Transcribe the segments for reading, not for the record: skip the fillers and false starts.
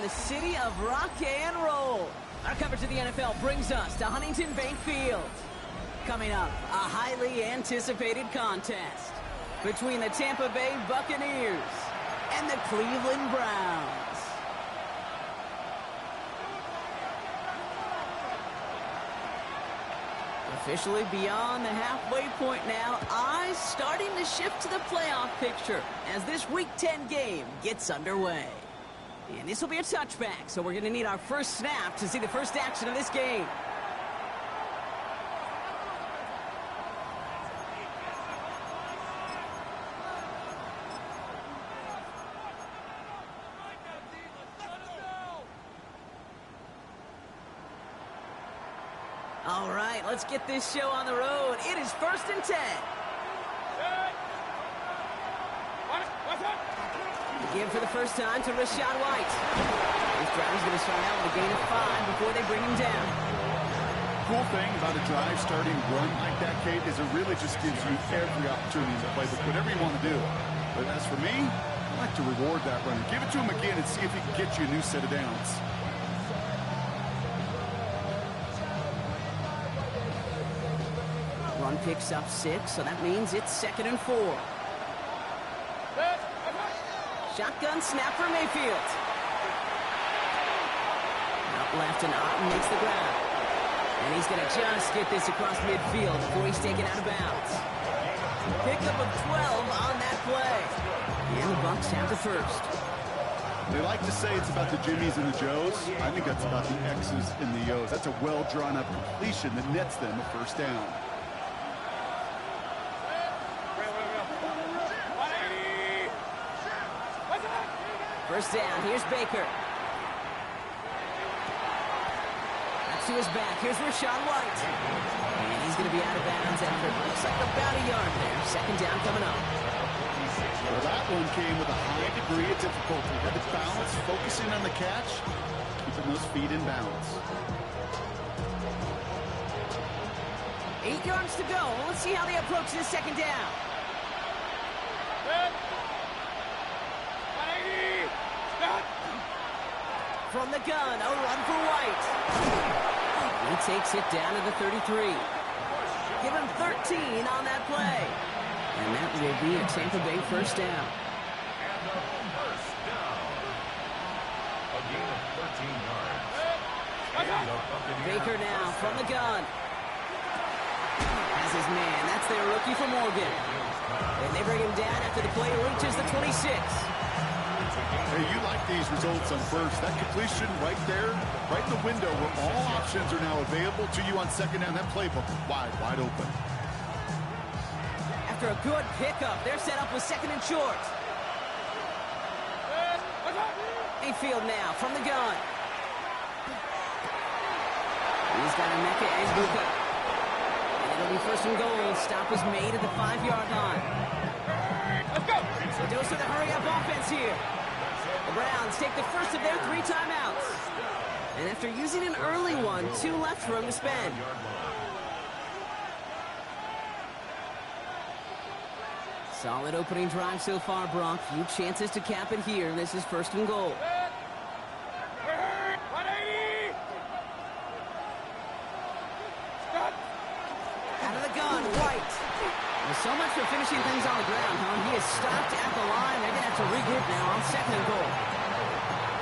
the city of rock and roll. Our coverage of the NFL brings us to Huntington Bank Field. Coming up, a highly anticipated contest between the Tampa Bay Buccaneers and the Cleveland Browns. Officially beyond the halfway point now, eyes starting to shift to the playoff picture as this Week 10 game gets underway. And this will be a touchback, so we're going to need our first snap to see the first action of this game. All right, let's get this show on the road. It is 1st and 10. Give for the first time to Rachaad White. This driver's going to start out with a gain of 5 before they bring him down. Cool thing about a drive starting run like that, Kate, is it really just gives you every opportunity to play with whatever you want to do. But as for me, I like to reward that runner. Give it to him again and see if he can get you a new set of downs. Run picks up 6, so that means it's 2nd and 4. Shotgun snap for Mayfield. Out left and Otten makes the grab. And he's going to just get this across midfield before he's taken out of bounds. Pickup of 12 on that play. And the Bucs have the first. They like to say it's about the Jimmies and the Joes. I think that's about the X's and the O's. That's a well-drawn-up completion that nets them a first down. First down, here's Baker. That's to his back. Here's Rachaad White. And he's going to be out of bounds after it looks like about a yard there. 2nd down coming up. Well, that one came with a high degree of difficulty. Had to balance, focusing on the catch, keeping those feet in bounds. 8 yards to go. Let's see how they approach this 2nd down. From the gun, a run for White. He takes it down to the 33. Give him 13 on that play. And that will be a Tampa Bay first down. And a first down. A gain of 13 yards. Baker now from the gun. Has his man. That's their rookie for Morgan. And they bring him down after the play reaches the 26. Hey, you like these results on first. That completion right there, right in the window where all options are now available to you on 2nd down. That playbook wide open. After a good pickup, they're set up with 2nd and short. Mayfield now from the gun. He's got Emeka Egbuka. And it'll be 1st and goal. Stop is made at the 5-yard line. Let's go. So dose of the hurry-up offense here. The Browns take the first of their 3 timeouts. And after using an early one, 2 left for him to spend. Solid opening drive so far, Brock. Few chances to cap it here. This is 1st and goal. Out of the gun, White. Well, so much for finishing things on the ground, huh? He is stopped at the line. They're going to have to regroup now on 2nd and goal.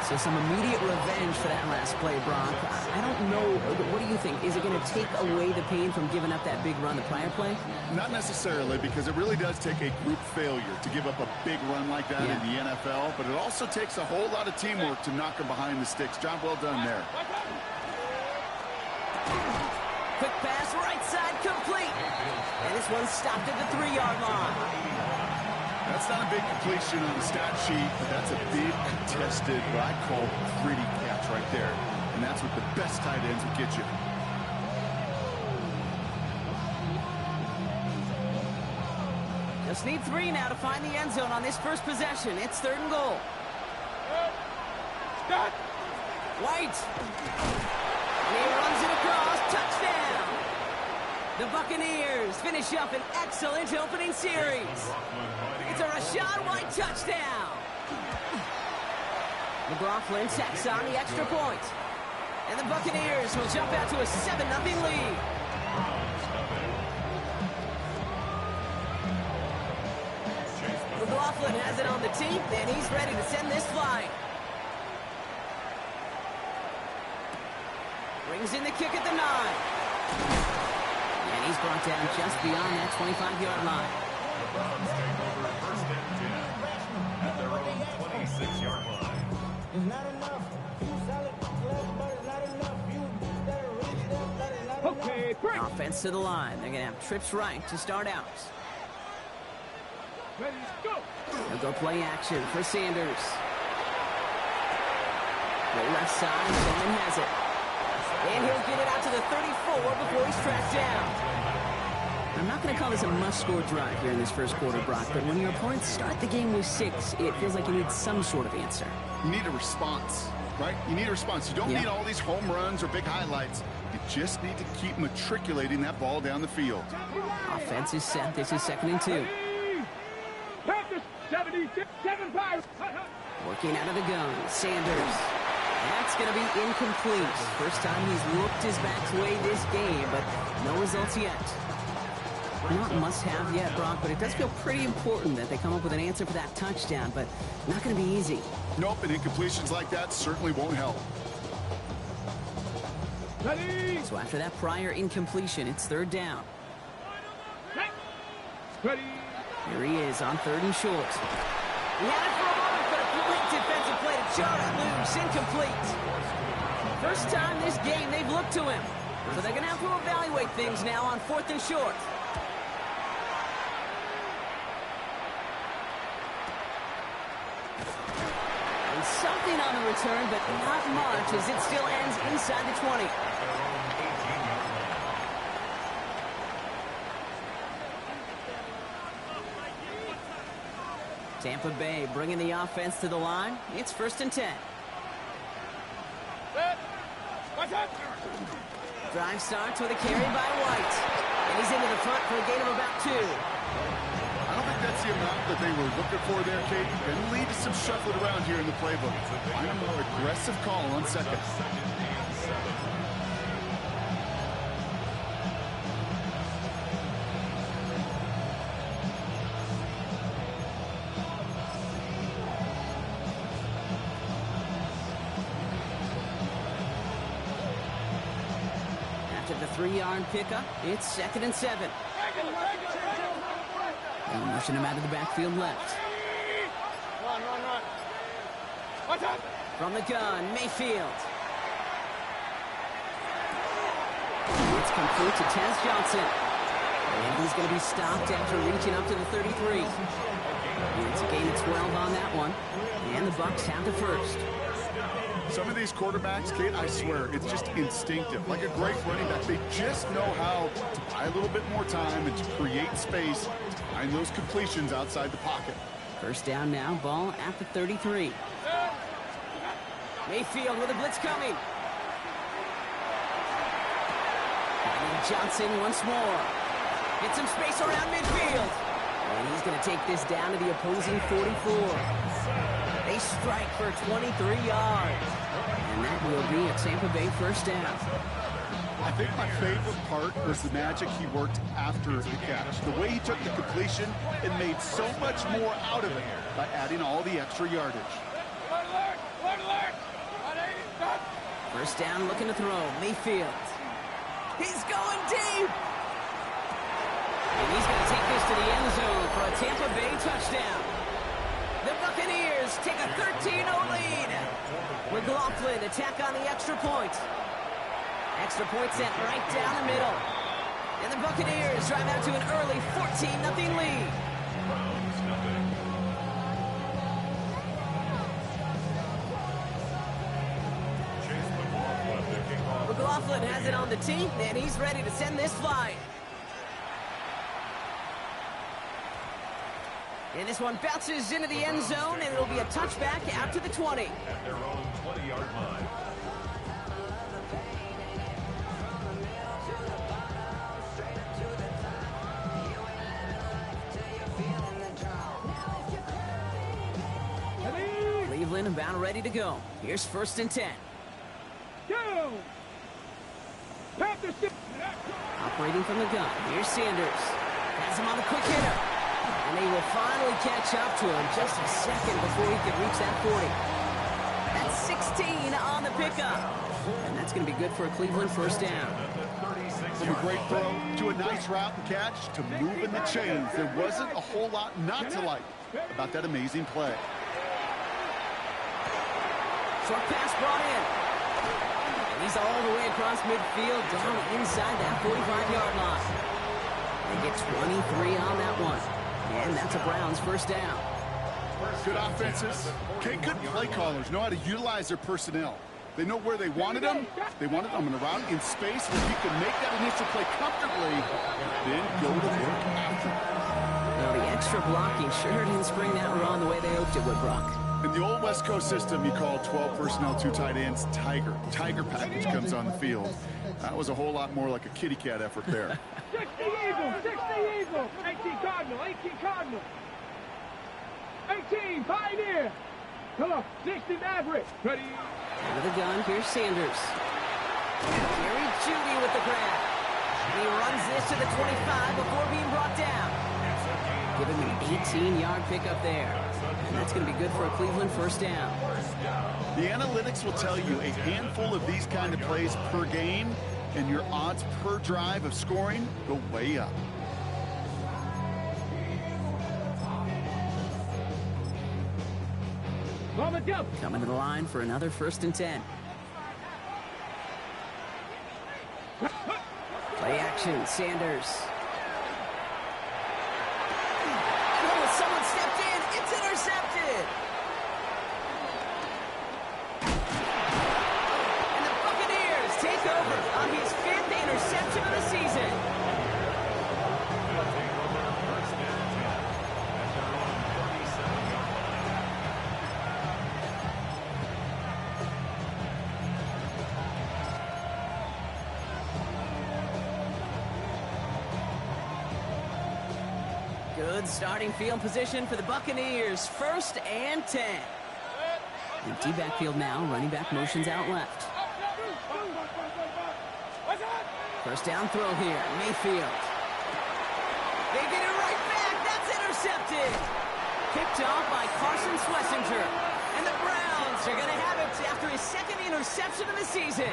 So some immediate revenge for that last play, Brock. I don't know. What do you think? Is it going to take away the pain from giving up that big run the prior play? Not necessarily, because it really does take a group failure to give up a big run like that in the NFL. But it also takes a whole lot of teamwork to knock them behind the sticks. Job well done there. Quick pass, right side, complete. And this one's stopped at the 3-yard line. That's not a big completion on the stat sheet, but that's a big contested, what I call gritty catch right there. And that's what the best tight ends will get you. Just need 3 now to find the end zone on this first possession. It's 3rd and goal. White. And he runs it across. Touchdown. The Buccaneers finish up an excellent opening series. It's a Rachaad White touchdown. McLaughlin tacks on the extra point. And the Buccaneers will jump out to a 7-0 lead. McLaughlin has it on the tee, and he's ready to send this flying. Brings in the kick at the 9. And he's brought down just beyond that 25-yard line. The Browns take over first and 10 at their own 26-yard line. It's not enough. You solid, but it's not enough. You better reach them, but it's not enough. Okay, break. Offense to the line. They're going to have trips right to start out. Ready, go. They'll go play action for Sanders. The left side, Bowman has it. And he'll get it out to the 34 before he's tracked down. I'm not going to call this a must-score drive here in this first quarter, Brock, but when your opponents start the game with 6, it feels like you need some sort of answer. You need a response, right? You need a response. You don't need all these home runs or big highlights. You just need to keep matriculating that ball down the field. Offense is set. This is 2nd and 2. Panthers, 77 Pirates. Working out of the gun, Sanders. That's going to be incomplete. First time he's looked his back's way this game, but no results yet. Not must-have yet, Brock, but it does feel pretty important that they come up with an answer for that touchdown, but not going to be easy. Nope, and incompletions like that certainly won't help. Ready. So after that prior incompletion, it's 3rd down. Ready. Here he is on 3rd and short. He had it for a moment, but a great defensive play to jar it loose, incomplete. First time this game they've looked to him. So they're going to have to evaluate things now on 4th and short. And something on the return, but not much as it still ends inside the 20. Tampa Bay bringing the offense to the line. It's 1st and 10. Drive starts with a carry by White. And he's into the front for a gain of about 2. I don't think that's the amount that they were looking for there, Kate. Going to lead to some shuffling around here in the playbook. Find a more aggressive call on 2nd. After the 3-yard pickup, it's 2nd and 7. They're motion him out of the backfield left. From the gun, Mayfield. It's complete to Tez Johnson. And he's going to be stopped after reaching up to the 33. And it's a gain of 12 on that one. And the Bucs have the first. Some of these quarterbacks, Kate, I swear, it's just instinctive. Like a great running back, they just know how to buy a little bit more time and to create space to find those completions outside the pocket. First down now, ball at the 33. Mayfield with a blitz coming. And Johnson once more. Get some space around midfield. And he's going to take this down to the opposing 44. They strike for 23 yards. And that will be a Tampa Bay first down. I think my favorite part was the magic he worked after the catch. The way he took the completion and made so much more out of it by adding all the extra yardage. First down, looking to throw. Mayfield. He's going deep. And he's going to take this to the end zone for a Tampa Bay touchdown. The Buccaneers take a 13-0 lead. McLaughlin attack on the extra point. Extra point sent right down the middle. And the Buccaneers drive out to an early 14-0 lead. McLaughlin has it on the tee, and he's ready to send this flying. And this one bounces into the end zone, and it'll be a touchback out to the 20. At their own 20-yard line. Cleveland about ready to go. Here's 1st and 10. Go! Panthers. Operating from the gun. Here's Sanders. Has him on the quick hitter. And they will finally catch up to him just a second before he can reach that 40. That's 16 on the pickup. And that's going to be good for a Cleveland 1st down. From a great throw to a nice route and catch to moving the chains. There wasn't a whole lot not to like about that amazing play. Short pass brought in. And he's all the way across midfield, down inside that 45-yard line. They get 23 on that one. And that's a Browns 1st down. Good offenses. Okay, good play callers know how to utilize their personnel. They know where they wanted them. They wanted them in a route in space where he could make that initial play comfortably, then go to work after. Well, the extra blocking sure didn't spring that run the way they hoped it would, Brock. In the old West Coast system, you call 12 personnel, 2 tight ends, Tiger. Tiger package comes on the field. That was a whole lot more like a kitty cat effort there. 60 Eagles, 60 Eagles. 18 Cardinal, 18 Cardinal. 18 Pioneer. Come on, 60 Maverick. Ready? Out of the gun, here's Sanders. Jerry Jeudy with the grab. And he runs this to the 25 before being brought down. Give him an 18-yard pickup there. And that's going to be good for a Cleveland 1st down. The analytics will tell you a handful of these kind of plays per game, and your odds per drive of scoring go way up. Mama jump. Coming to the line for another 1st and 10. Play action, Sanders. Oh, someone stepped in. It's intercepted. And the Buccaneers take over on his 5th interception of the season. Good starting field position for the Buccaneers. 1st and 10. Empty backfield now. Running back motions out left. 1st down throw here. Mayfield. They get it right back. That's intercepted. Picked off by Carson Schlesinger. And the Browns are going to have it after his 2nd interception of the season.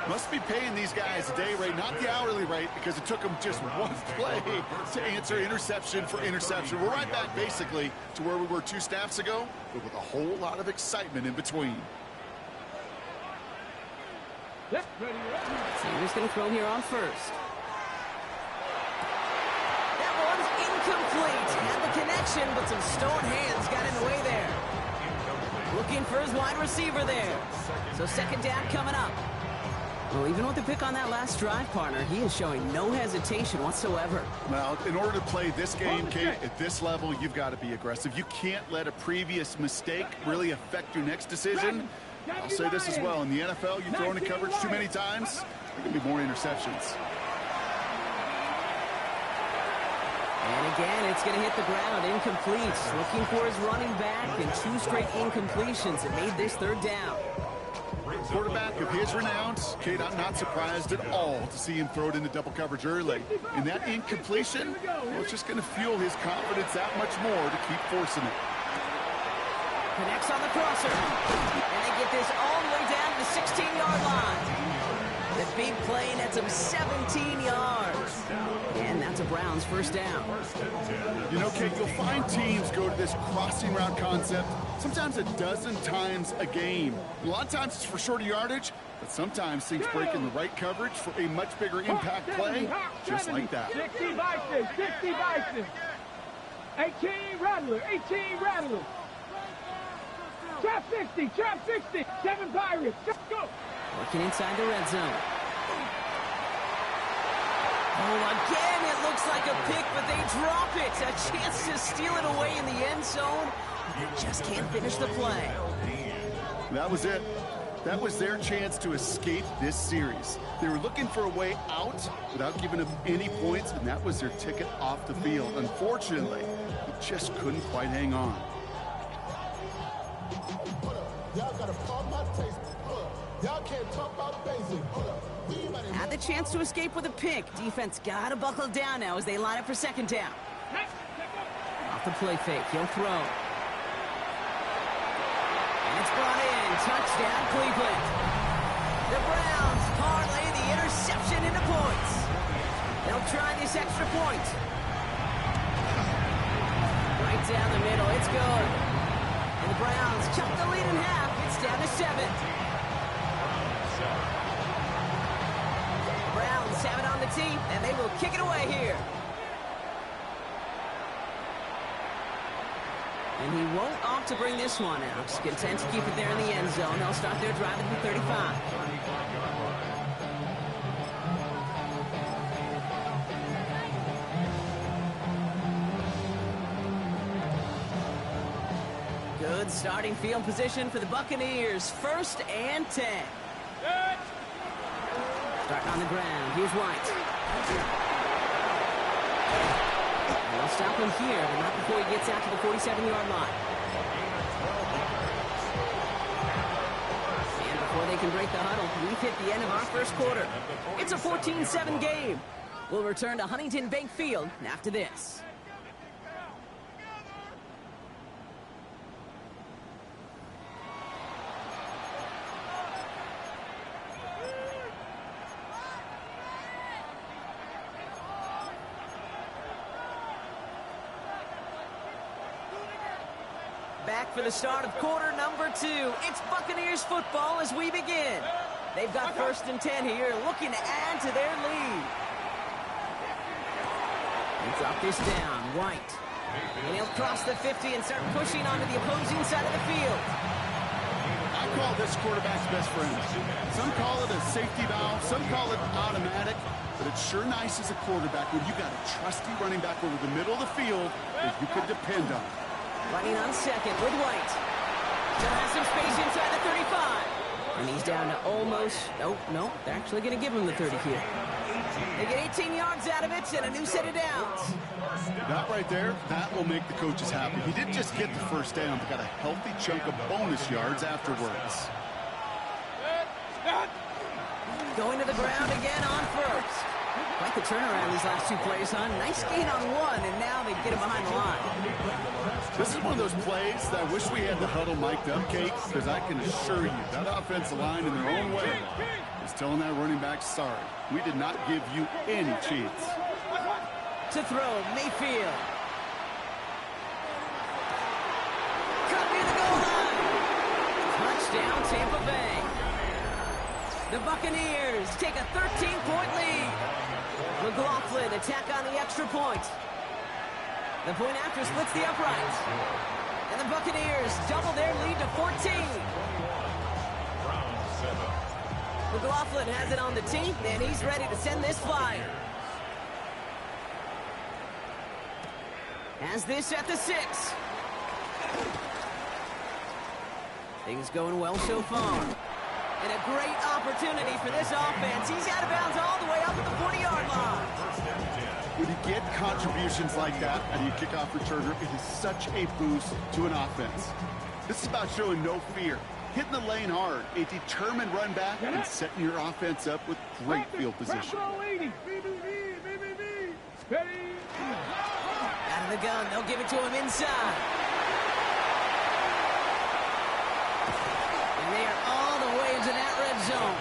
Must be paying these guys a day rate, not the hourly rate, because it took them just one play to answer interception for interception. We're right back, basically, to where we were 2 snaps ago, but with a whole lot of excitement in between. Sanders going to throw here on 1st. That one's incomplete. Had the connection, but some stone hands got in the way there. Looking for his wide receiver there. So 2nd down coming up. Well, even with the pick on that last drive, partner, he is showing no hesitation whatsoever. Well, in order to play this game, Kate, at this level, you've got to be aggressive. You can't let a previous mistake really affect your next decision. I'll say this as well. In the NFL, you throw into coverage too many times, there can be more interceptions. And again, it's going to hit the ground. Incomplete. Looking for his running back, and 2 straight incompletions. It made this 3rd down. Quarterback of his renown, Kate, I'm not surprised at all to see him throw it into double coverage early. And that incompletion, well, it's just going to fuel his confidence that much more to keep forcing it. Connects on the crosser. And they get this all the way down to the 16-yard line. The big play nets him 17 yards. And that's a Browns 1st down. You know, Kate, you'll find teams go to this crossing route concept sometimes a dozen times a game. A lot of times it's for shorter yardage, but sometimes things break in the right coverage for a much bigger impact play, just like that. 60 Bison, 60 Bison. 18 Rattler, 18 Rattler. Trap 60, trap 60. 7 Pirates, let's go. Working inside the red zone. Oh, again, it looks like a pick, but they drop it. A chance to steal it away in the end zone. They just can't finish the play. That was it. That was their chance to escape this series. They were looking for a way out without giving up any points, and that was their ticket off the field. Unfortunately, they just couldn't quite hang on. Y'all can't talk about basic. Had the chance to escape with a pick. Defense gotta buckle down now as they line up for second down. Off the play fake, he'll throw. And it's brought in. Touchdown, Cleveland. The Browns parlay the interception into points. They'll try this extra point. Right down the middle, it's good. And the Browns chop the lead in half. It's down to 7. Browns have it on the tee, and they will kick it away here. And he won't opt to bring this one out. Content to keep it there in the end zone. They'll start their drive at the 35. Good starting field position for the Buccaneers. 1st and 10. Starting on the ground. Here's White. They'll stop him here, but not before he gets out to the 47-yard line. And before they can break the huddle, we've hit the end of our first quarter. It's a 14-7 game. We'll return to Huntington Bank Field after this. Back for the start of quarter number 2. It's Buccaneers football as we begin. They've got 1st and 10 here, looking to add to their lead. They drop this down, White. And he'll cross the 50 and start pushing onto the opposing side of the field. I call this quarterback's best friend. Some call it a safety valve, some call it automatic, but it's sure nice as a quarterback when you got a trusty running back over the middle of the field that you can depend on. Running on second with White. Still has some space inside the 35. And he's down to almost... No, they're actually going to give him the 30 here. They get 18 yards out of it and a new set of downs. That right there, that will make the coaches happy. He didn't just get the 1st down, but got a healthy chunk of bonus yards afterwards. Going to the ground again on 1st. Quite the turnaround these last 2 plays, huh? Nice gain on 1, and now they get him behind the line. This is one of those plays that I wish we had the huddle mic'd up, Kate, because I can assure you that offensive line in their own way is telling that running back, sorry, we did not give you any chance. To throw, Mayfield. Cut near the goal line. Touchdown, Tampa Bay. The Buccaneers take a 13-point lead. McLaughlin attack on the extra point. The point after splits the uprights. And the Buccaneers double their lead to 14. McLaughlin has it on the tee, and he's ready to send this flyer. Has this at the 6. Things going well so far. And a great opportunity for this offense. He's out of bounds all the way up at the 40-yard line. When you get contributions like that out of your kickoff returner, it is such a boost to an offense. This is about showing no fear, hitting the lane hard, a determined run back, and setting your offense up with great field position. Out Out of the gun, they'll give it to him inside. And they are all the way into that red zone.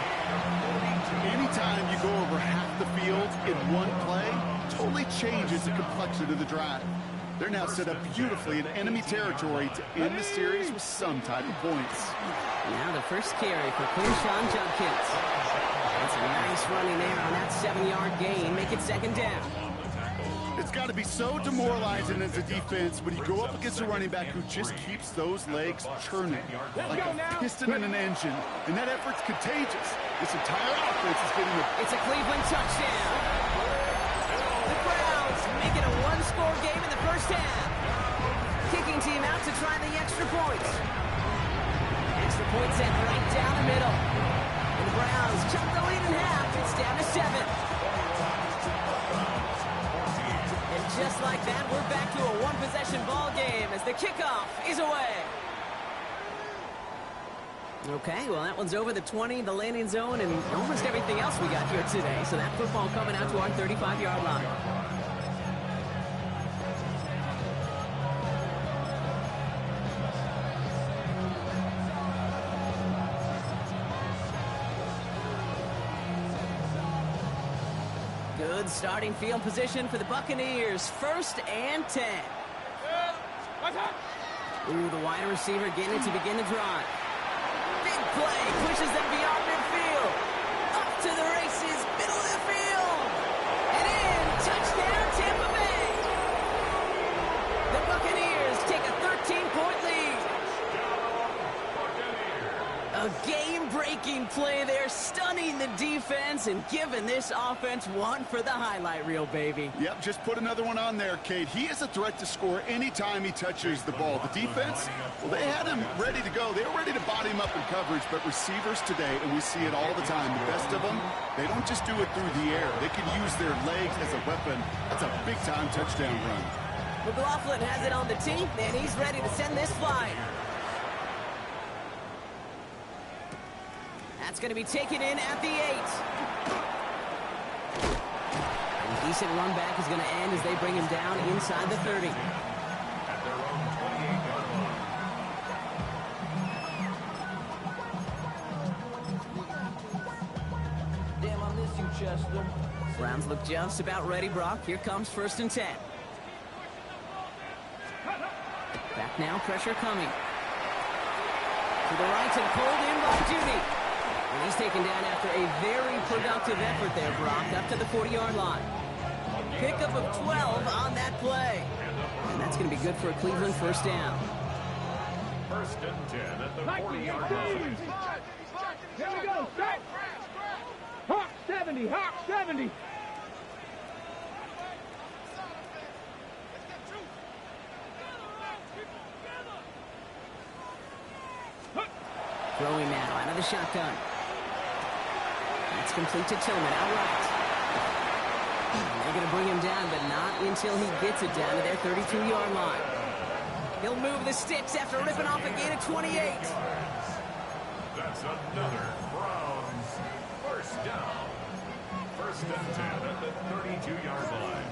Anytime you go over half the field in one play, totally changes the complexion of the drive. They're now set up beautifully in enemy territory to end the series with some type of points. Now the first carry for Quinshon Judkins. That's a nice running there on that 7-yard gain. Make it second down. It's got to be so demoralizing as a defense when you go up against a running back who just keeps those legs churning like a piston in an engine, and that effort's contagious. This entire offense is getting It's a Cleveland touchdown. The Browns make it a one-score game in the first half. Kicking team out to try the extra point. Extra point sent right down the middle. And the Browns chop the lead in half. It's down to 7. And just like that, we're back to a one-possession ball game as the kickoff is away. Okay, well, that one's over the 20, the landing zone, and almost everything else we got here today. So that football coming out to our 35-yard line. Good starting field position for the Buccaneers. 1st and 10. Ooh, the wide receiver getting it to begin the drive. Big play, pushes them beyond midfield. Up to the races, middle of the field. And in, touchdown, Tampa Bay. The Buccaneers take a 13-point lead. A game-breaking play there, stunning the defense and giving this offense one for the highlight reel, baby. Yep, just put another one on there, Kate. He is a threat to score anytime he touches the ball. The defense, well, they had him ready to go. They were ready to body him up in coverage, but receivers today, and we see it all the time, the best of them, they don't just do it through the air. They can use their legs as a weapon. That's a big-time touchdown run. McLaughlin has it on the tee, and he's ready to send this flying. That's going to be taken in at the 8. A decent run back is going to end as they bring him down inside the 30. At their own 28-yard line. Damn, I miss you, Chester. Browns look just about ready, Brock. Here comes 1st and 10. Back now, pressure coming. To the right and pulled in by Judy. And he's taken down after a very productive effort there, Brock, up to the 40-yard line. Pickup of 12 on that play. And that's going to be good for a Cleveland 1st down. 1st and 10 at the 40-yard line. Here we go, set. Hawk 70, Hawk 70. Throwing now out of the shotgun. That's complete to Tillman outright. And they're going to bring him down, but not until he gets it down to their 32-yard line. He'll move the sticks after ripping off a gain of 28. That's another Browns 1st down. 1st and 10 at the 32-yard line.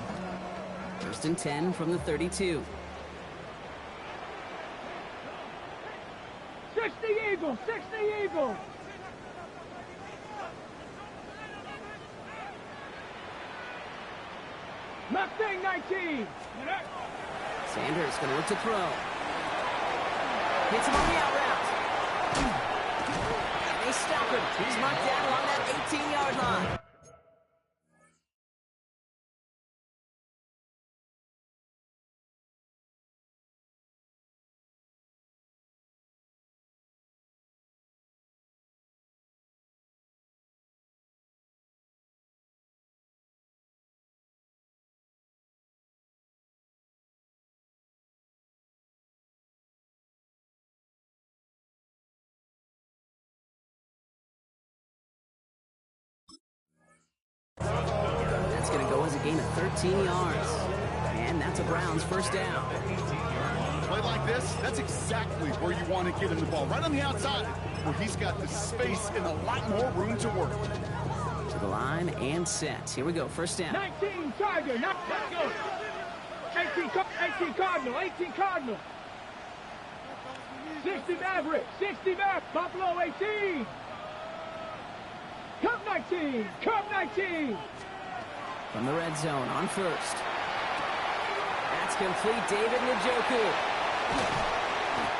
1st and 10 from the 32. 60 Eagles, 60 Eagles. Mustang 19. Sanders going to look to throw. Hits him on the out route. And they stop him. He's marked down along that 18-yard line. That's going to go as a gain of 13 yards. And that's a Browns 1st down. Play like this, that's exactly where you want to get him the ball. Right on the outside, where he's got the space and a lot more room to work. To the line and set. Here we go, 1st down. 19 Tiger, let's go. 18 Cardinal, 18 Cardinal. 60 Maverick, 60 Maverick, Buffalo 18. Cup 19, Cup 19. From the red zone on 1st. That's complete, David Njoku.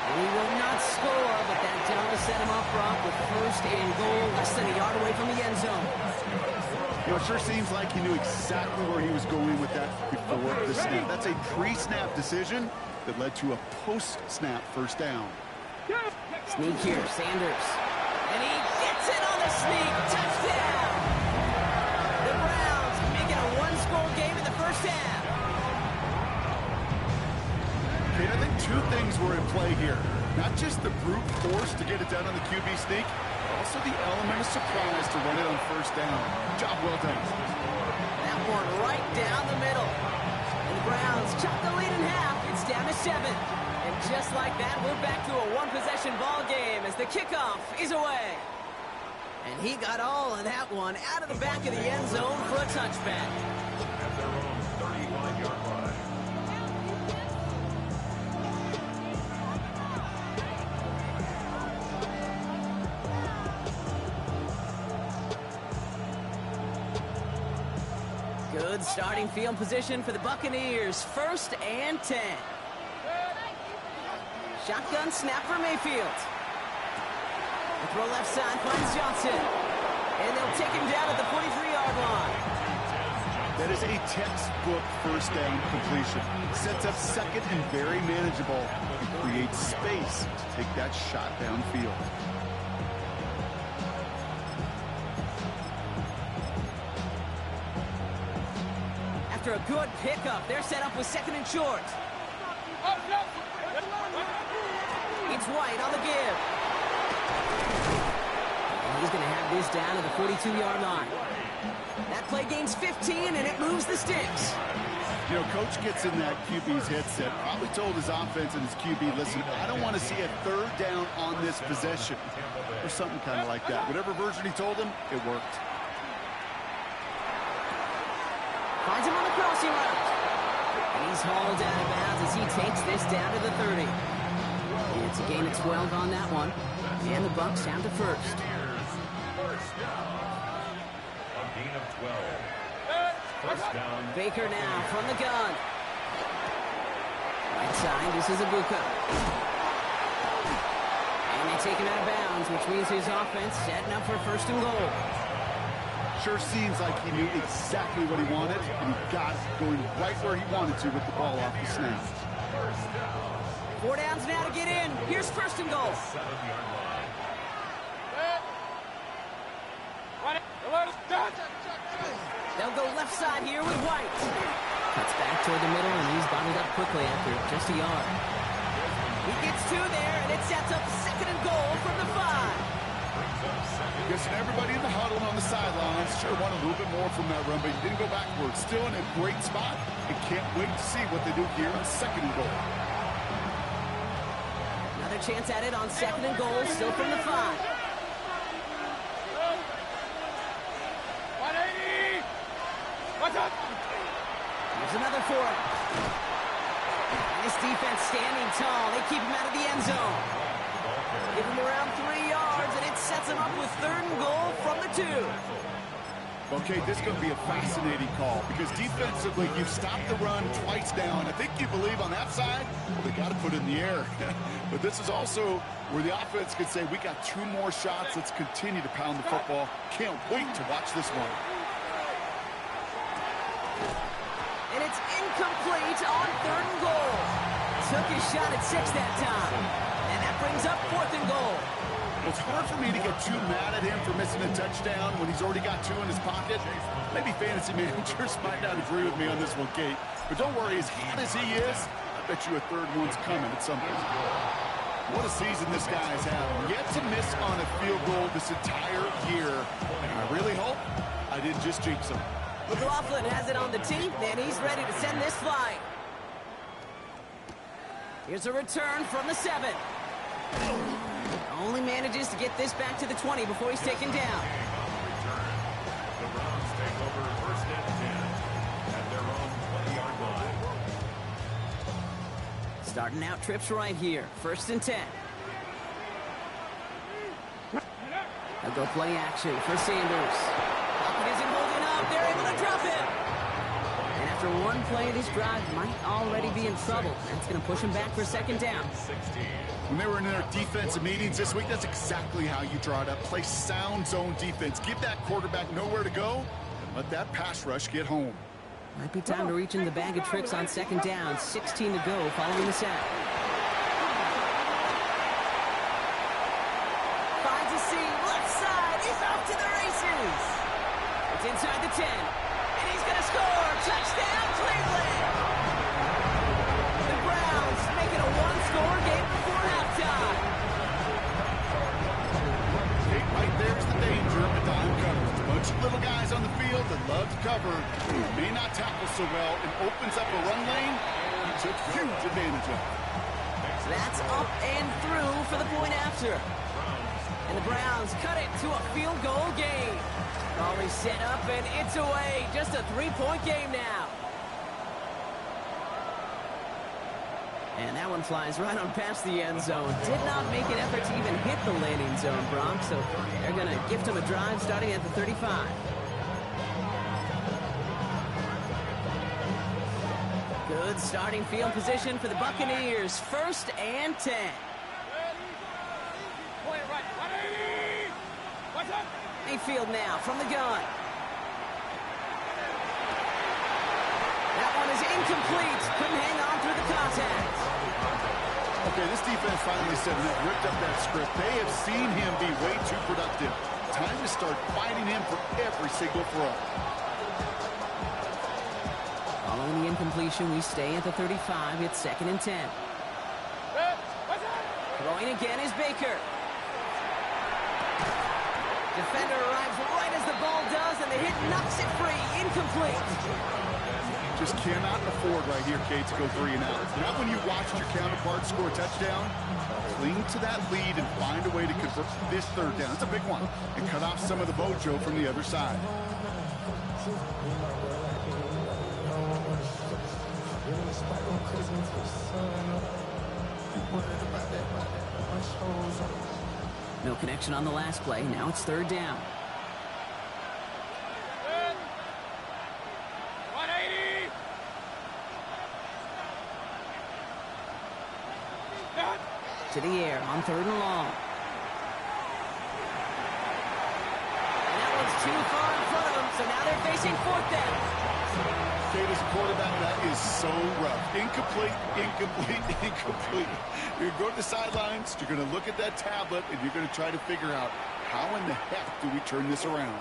And he will not score, but that does set him off, Brock, with 1st and goal, less than a yard away from the end zone. You know, it sure seems like he knew exactly where he was going with that before the snap. That's a pre-snap decision that led to a post-snap 1st down. Sneak here, Sanders. And he gets it on the sneak. Touchdown! The Browns making a one-score game in the 1st half. Okay, I think 2 things were in play here. Not just the brute force to get it done on the QB sneak, but also the element of surprise to run it on 1st down. Job well done. That one right down the middle. And the Browns chop the lead in half. It's down to 7. And just like that, we're back to a one-possession ball game as the kickoff is away. And he got all of that one out of the back of the end zone for a touchback. At their own 35-yard line. Good starting field position for the Buccaneers. 1st and 10. Shotgun snap for Mayfield. The throw left side finds Johnson. And they'll take him down at the 43-yard line. That is a textbook first down completion. Sets up second and very manageable. And creates space to take that shot downfield. After a good pickup, they're set up with 2nd and short. It's White on the give. And he's going to have this down to the 42-yard line. That play gains 15, and it moves the sticks. You know, Coach gets in that QB's headset, probably told his offense and his QB, listen, I don't want to see a 3rd down on this possession. Or something kind of like that. Whatever version he told him, it worked. Finds him on the crossing route. And he's hauled out of bounds as he takes this down to the 30. It's a gain of 12 on that one. And the Bucs down to 1st. First down. A gain of 12. First down. Baker now from the gun. Right side, this is Ibuka. And they take him out of bounds, which means his offense setting up for 1st and goal. Sure seems like he knew exactly what he wanted, and he got it going right where he wanted to with the ball off the snap. 4 downs now to get in. Here's 1st and goal. 7-yard line. They'll go left side here with White. Cuts back toward the middle, and he's bottled up quickly after just a yard. He gets 2 there, and it sets up 2nd and goal from the 5. Guessing everybody in the huddle and on the sidelines sure wanted a little bit more from that run, but he didn't go backwards. Still in a great spot, and can't wait to see what they do here on 2nd and goal. Another chance at it on 2nd and goal, still from the 5. 180! What's up? Here's another for him. This defense standing tall. They keep him out of the end zone. Give him around 3 yards, and it sets him up with 3rd and goal from the 2. Okay, this is going to be a fascinating call because defensively, you've stopped the run twice down. I think you believe on that side, well, they got to put it in the air. But this is also where the offense could say, we got 2 more shots. Let's continue to pound the football. Can't wait to watch this one. And it's incomplete on 3rd and goal. Took his shot at 6 that time. And that brings up 4th and goal. It's hard for me to get too mad at him for missing a touchdown when he's already got 2 in his pocket. Maybe fantasy managers might not agree with me on this one, Kate. But don't worry, as hot as he is, I bet you a 3rd one's coming at some point. What a season this guy's having. Yet to miss on a field goal this entire year. And I really hope I didn't just jinx him. McLaughlin has it on the tee, and he's ready to send this flying. Here's a return from the 7. Only manages to get this back to the 20 before he's taken down. The Browns take over 1st and 10 at their own 20-yard line. Starting out trips right here. 1st and 10. They'll go play action for Sanders. Pocket isn't holding up. They're able to drop him. And after one play of this drive, might already be in trouble. That's going to push him back for 2nd down. 16. When they were in their defensive meetings this week, that's exactly how you draw it up. Play sound zone defense. Give that quarterback nowhere to go, and let that pass rush get home. Might be time to reach into the bag of tricks on 2nd down. 16 to go following the sack. Finds a seam. Left side. He's off to the races. It's inside the 10. And he's going to score. Touchdown, Cleveland. The Browns making a one-score game before halftime. Kate, right there's the danger of the dime coverage. A bunch of little guys on the field that love to cover, who may not tackle so well, and opens up a run lane. He took huge advantage of it. So that's up and through for the point after. And the Browns cut it to a field goal game. Always set up, and it's away. Just a 3-point game now. And that one flies right on past the end zone. Did not make an effort to even hit the landing zone, Bronx. So they're going to gift him a drive starting at the 35. Good starting field position for the Buccaneers. 1st and 10. Mayfield now from the gun. That one is incomplete. Couldn't hang on through the contact. Okay, this defense finally said enough, ripped up that script. They have seen him be way too productive. Time to start fighting him for every single throw. Following the incompletion, we stay at the 35. It's 2nd and 10. Throwing again is Baker. Defender arrives right as the ball does, and the hit knocks it free. Incomplete. Just cannot afford right here, Kate, to go 3 and out. Not when you watched your counterpart score a touchdown. Cling to that lead and find a way to convert this 3rd down. It's a big one. And cut off some of the mojo from the other side. No connection on the last play. Now it's 3rd down. 180. To the air on 3rd and long. And that one's too far in front of them, so now they're facing 4th down. Kate, as a quarterback, that is so rough. Incomplete, incomplete, incomplete. You're going to the sidelines, you're going to look at that tablet, and you're going to try to figure out how in the heck do we turn this around.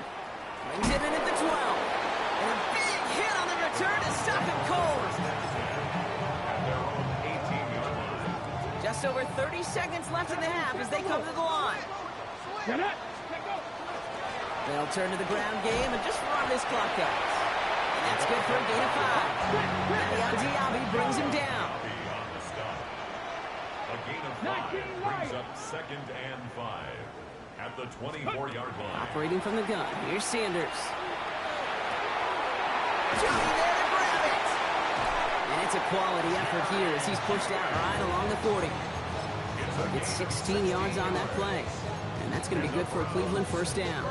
Brings it in at the 12. And a big hit on the return to stop him cold. Just over 30 seconds left in the half as they come to the line. They'll turn to the ground game and just run this clock out. That's good for a gain of 5. And Diaby brings him down. A gain of 5 brings up 2nd and 5 at the 24-yard line. Operating from the gun. Here's Sanders. Johnny there to grab it. And it's a quality effort here as he's pushed out right along the 40. It's 16 yards on that play. And that's going to be good for a Cleveland 1st down.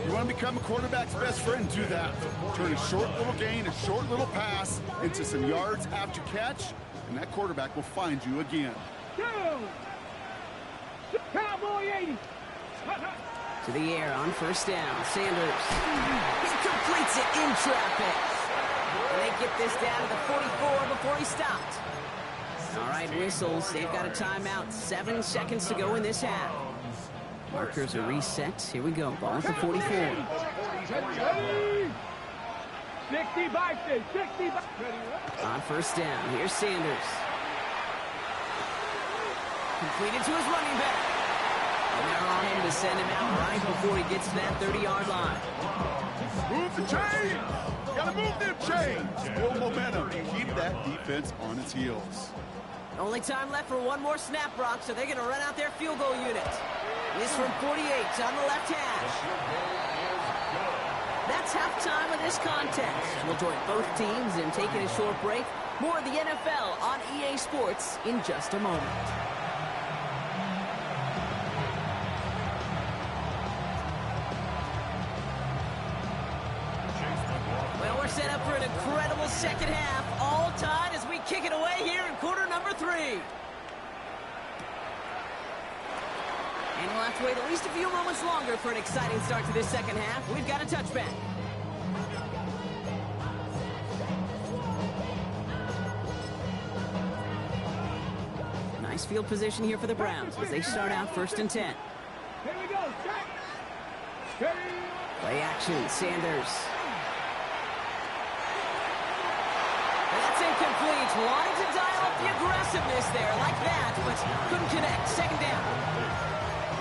You want to become a quarterback's best friend, do that. Turn a short little gain, a short little pass into some yards after catch, and that quarterback will find you again. Cowboy 80. To the air on 1st down. Sanders. He completes it in traffic. And they get this down to the 44 before he stopped. All right, whistles. They've got a timeout. 7 seconds to go in this half. Markers are reset. Here we go. Ball at the 44. 60 by 60 by. On 1st down. Here's Sanders. Completed to his running back. And they're on him to send him out right before he gets to that 30-yard line. Move the chain! Gotta move them chains! Build momentum. Keep that defense on its heels. Only time left for one more snap, Brock, so they're going to run out their field goal unit. This from 48 on the left hash. That's halftime of this contest. We'll join both teams in taking a short break. More of the NFL on EA Sports in just a moment. Well, we're set up for an incredible second half. All tied as we kick it away here in quarter number 3. And we'll have to wait at least a few moments longer for an exciting start to this second half. We've got a touchback. Nice field position here for the Browns as they start out 1st and 10. Here we go. Play action, Sanders. That's incomplete. Wanted to dial up the aggressiveness there like that, but couldn't connect. 2nd down.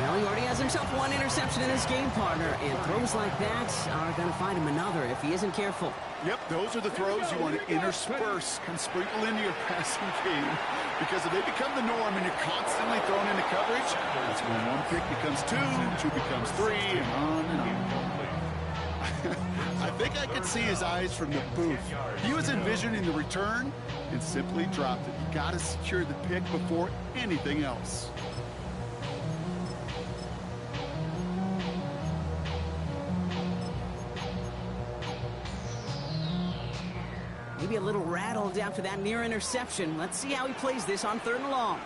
Well, he already has himself one interception in this game, partner, and throws like that are going to find him another if he isn't careful. Yep, those are the throws you want to intersperse and sprinkle into your passing game. Because if they become the norm and you're constantly thrown into coverage, that's when one pick becomes two becomes three, and on and on. I think I could see his eyes from the booth. He was envisioning the return and simply dropped it. You got to secure the pick before anything else. Maybe a little rattled after that near interception. Let's see how he plays this on 3rd and long.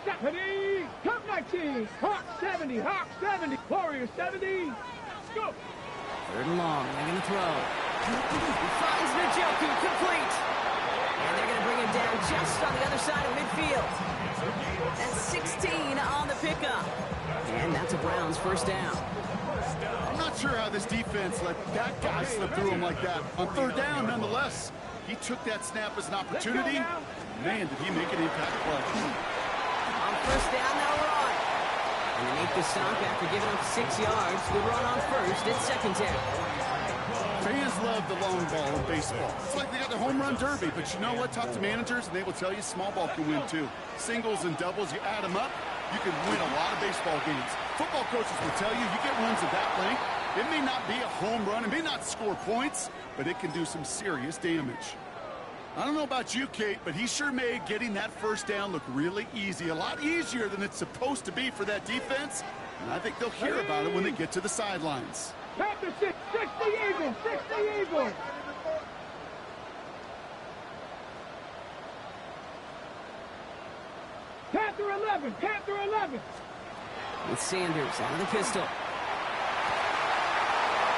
Stephanie, Cup 19, Hawk 70, Hawk 70, Warrior 70, go! 3rd and long, they're going to throw. He finds Njoku, complete. And they're going to bring him down just on the other side of midfield. That's 16 on the pickup. And that's a Browns first down. I'm not sure how this defense let that guy slip through him like that. On 3rd down, nonetheless, he took that snap as an opportunity. Man, did he make an impact play. On 1st down, they'll run. And they make the stop after giving up 6 yards. Good run on 1st. It's 2nd down. Fans love the long ball in baseball. It's like they got the home run derby, but you know what? Talk to managers, and they will tell you small ball can win too. Singles and doubles, you add them up, you can win a lot of baseball games. Football coaches will tell you, you get runs of that length, it may not be a home run, it may not score points, but it can do some serious damage. I don't know about you, Kate, but he sure made getting that 1st down look really easy. A lot easier than it's supposed to be for that defense. And I think they'll hear about it when they get to the sidelines. Panther 6, 60 Eagles, 60 Eagles! Panther 11, Panther 11! With Sanders out of the pistol.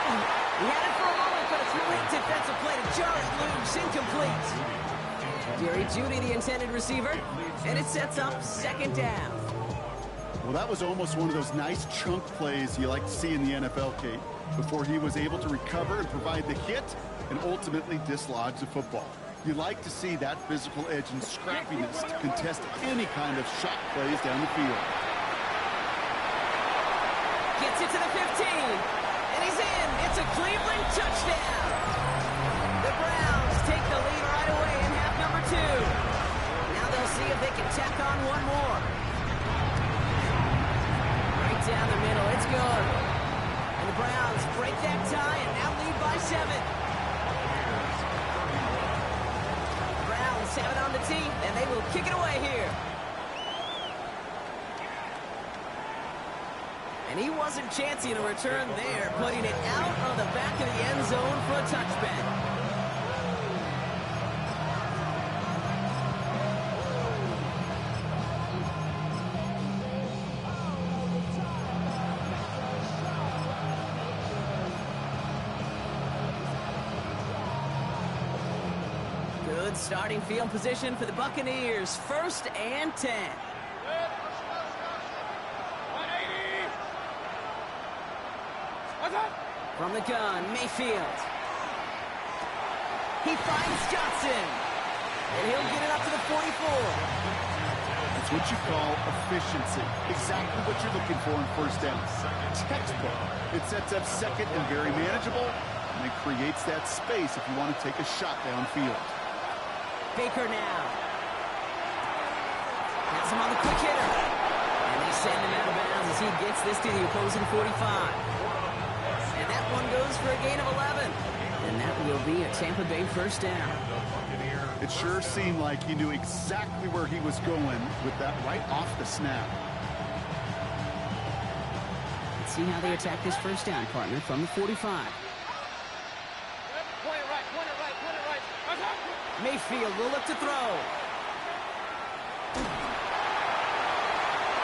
He had it for a moment, but a great defensive play to jar it loose, incomplete. Jerry Jeudy, the intended receiver, and it sets up 2nd down. Well, that was almost one of those nice chunk plays you like to see in the NFL, Kate, before he was able to recover and provide the hit and ultimately dislodge the football. You like to see that physical edge and scrappiness to contest any kind of shot plays down the field. Gets it to the 15, and he's in. It's a Cleveland touchdown. The Browns take the lead right away in half number 2. Now they'll see if they can tack on one more. Right down the middle, it's good. And the Browns break that tie and now lead by 7. The Browns have it on the tee, and they will kick it away here. And he wasn't chancing a return there, putting it out on the back of the end zone for a touchback. Good starting field position for the Buccaneers. 1st and 10. From the gun, Mayfield. He finds Johnson. And he'll get it up to the 44. That's what you call efficiency. Exactly what you're looking for in 1st down. Textbook. It sets up 2nd and very manageable, and it creates that space if you want to take a shot downfield. Baker now. That's him on the quick hitter. And they send him out of bounds as he gets this to the opposing 45. And that one goes for a gain of 11. And that will be a Tampa Bay 1st down. It sure seemed like he knew exactly where he was going with that right off the snap. Let's see how they attack this 1st down, partner, from the 45. Mayfield will look to throw.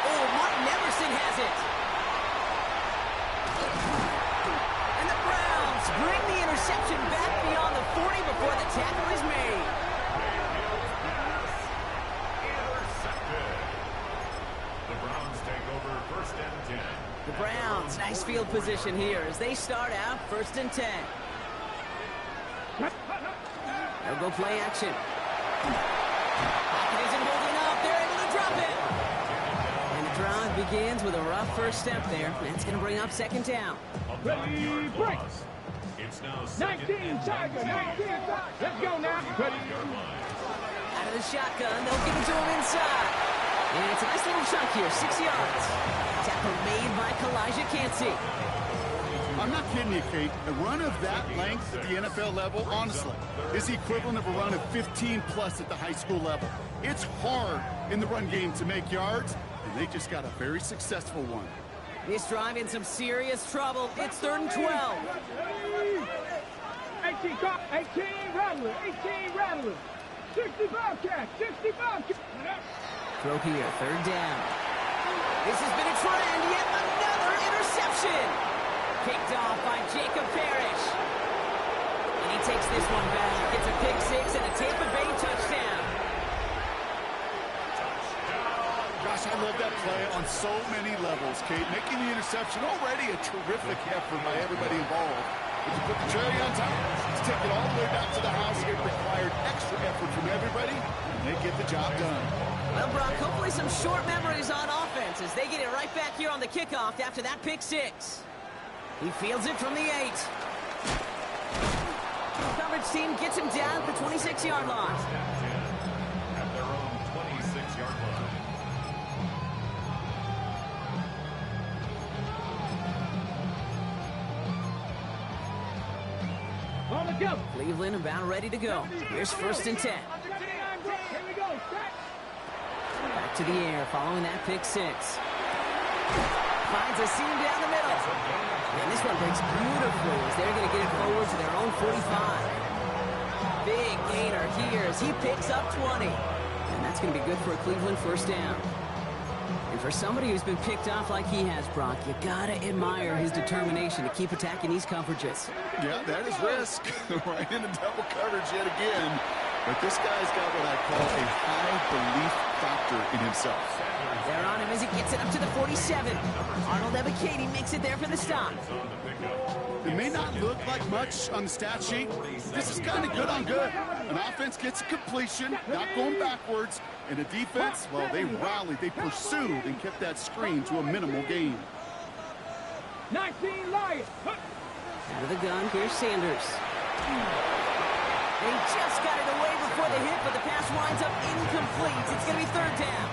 Oh, Martin Emerson has it. And the Browns bring the interception back beyond the 40 before the tackle is made. Intercepted. The Browns take over 1st and 10. The Browns, nice field position here as they start out 1st and 10. They'll go play action. Pocket isn't holding up. They're able to drop it. And the drive begins with a rough 1st step there. That's going to bring up 2nd down. Ready, break! It's now 19 Tiger, 19 Tiger. Let's go now. Ready. Out Out of the shotgun, they'll give it to him inside. And it's a nice little chunk here, 6 yards. Tackle made by Layjohn Cansey. I'm not kidding you, Kate. A run of that length at the NFL level, honestly, is the equivalent of a run of 15-plus at the high school level. It's hard in the run game to make yards, and they just got a very successful one. This drive in some serious trouble. It's 3rd and 12. 18 Rattler, 18 Rattler. 60 Bobcat, 60 Bobcat. Throw here, 3rd down. This has been a trend, yet another interception. Picked off by Jacob Parrish. And he takes this one back. It's a pick 6 and a Tampa Bay touchdown. Gosh, I love that play on so many levels, Kate. Making the interception already a terrific effort by everybody involved. But to put the cherry on top, to take it all the way back to the house, it required extra effort from everybody, and they get the job done. Well, Brock, hopefully some short memories on offense as they get it right back here on the kickoff after that pick 6. He fields it from the 8. Coverage team gets him down at the 26-yard line. At their own 26-yard line. On the go. Cleveland about ready to go. Here's 1st and 10. Here we go. Set. Back to the air following that pick 6. Finds a seam down the middle. And this one breaks beautifully as they're going to get it forward to their own 45. Big gainer here as he picks up 20. And that's going to be good for a Cleveland 1st down. And for somebody who's been picked off like he has, Brock, you got to admire his determination to keep attacking these coverages. Yeah, that is risk. Right into double coverage yet again. But this guy's got what I call a high belief factor in himself. They're on him as he gets it up to the 47. Arnold Ebiketie makes it there for the stop. It may not look like much on the stat sheet. This is kind of good on good. An offense gets a completion, not going backwards, and a defense, well, they rallied, they pursued, and kept that screen to a minimal gain. 19 Lions. Out of the gun, here's Sanders. They just got it away before the hit, but the pass winds up incomplete. It's going to be 3rd down.